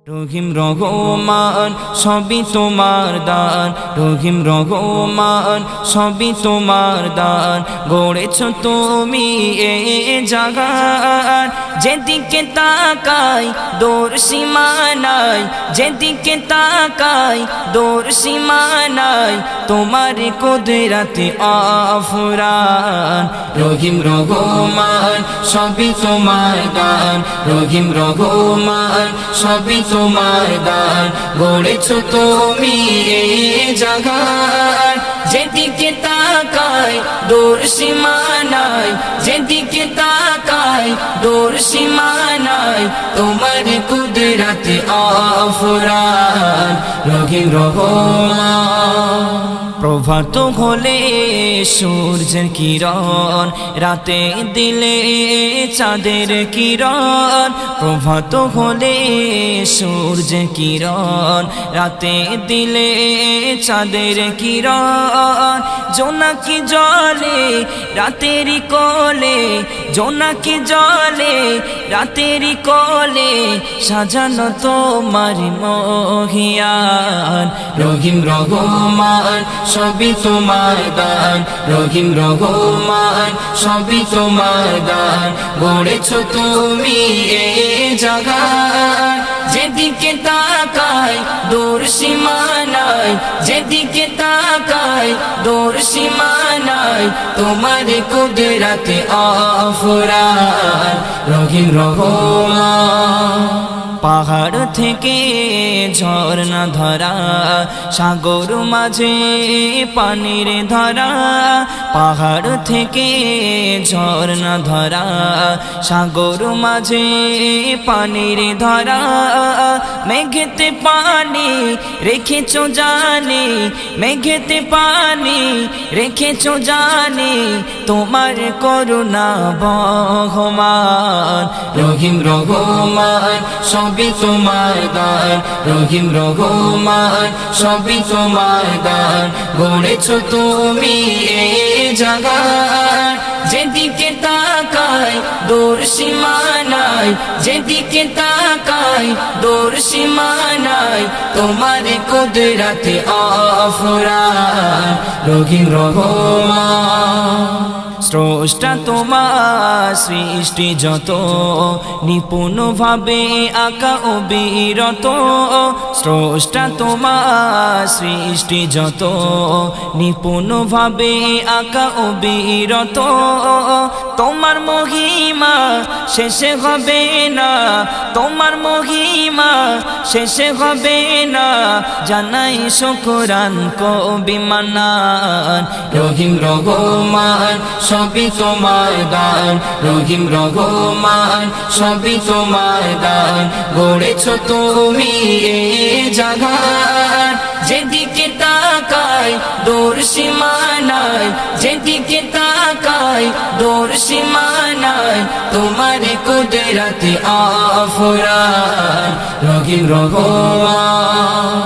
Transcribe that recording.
রহিম রহমান সবই তোমার দান, রহিম রহমান সবই তোমার দান। গড়েছ তুমি এ জাগান, যেদিকে তাকাই দূর সীমা নাই, যেদিকে তাকাই দূর সীমা নাই। তোমার কুদরতে আফরান। রহিম রহমান সবই তোমার দান, রহিম রহমান সবই তোমার দান। গড়েছ তুমি এই জাগান, যেদিকে তাকাই দূর সীমা নাই, যেদিকে তাকাই দূর সীমা নাই। তোমার কুদরতে আফরান। রহিম রহমান। প্রভাত হলে সূর্যের কিরণ, রাতে দিলে চাঁদের কিরণ। প্রভাত হলে সূর্যের কিরণ, রাতে দিলে চাঁদের কিরণ। জোনাকি জলে রাতেরই কোলে, জোনাকি জলে রাতেরই কোলে, সাজানো তোমার মহিয়ান। রহিম রহমান সবই তোমার দান, রহিম রহমান সবই তোমার দান। গড়েছ তুমি এই জাগান, যেদিকে তাকাই দূর সীমা নাই, যেদিকে তাকাই দূর সীমা নাই। তোমার কুদরতে আফরান। রহিম রহমান। পাহাড় থেকে ঝর্ণা ধরা, সাগর মাঝে পানির ধারা। পাহাড় থেকে ঝর্ণা ধরা, সাগর মাঝে পানির ধারা। মেঘেতে পানি রেখেছ জানি, মেঘেতে পানি রেখেছ জানি। তোমার করুণা বহমান। রহিম রহমান সবই তোমার দান, রহিম রহমান সবই তোমার দান। গড়েছ তুমি এই জাগান, যেদিকে তাকাই দূর সীমা নাই, যেদিকে তাকাই দূর সীমা নাই। তোমার কুদরতে আফরান। রহিম রহমান। স্রষ্টা তোমার সৃষ্টি যত, নিপুণ ভাবে আঁকা অবিরত। স্রষ্টা তোমার সৃষ্টি যত, নিপুণ ভাবে আঁকা অবিরত। তোমার মহিমা শেষে হবে না, তোমার মহিমা শেষে হবে না। জানাই শুকরান কবি মানান। রহিম রহমান সবই তোমার দান, রহিম রহমান সবই তোমার দান। গড়েছ তুমি এই জাগান, যেদিকে তাকাই দূর সীমা নাই, যেদিকে তাকাই দূর সীমা নাই। তোমার কুদরতে আফরান। রহিম রহমান।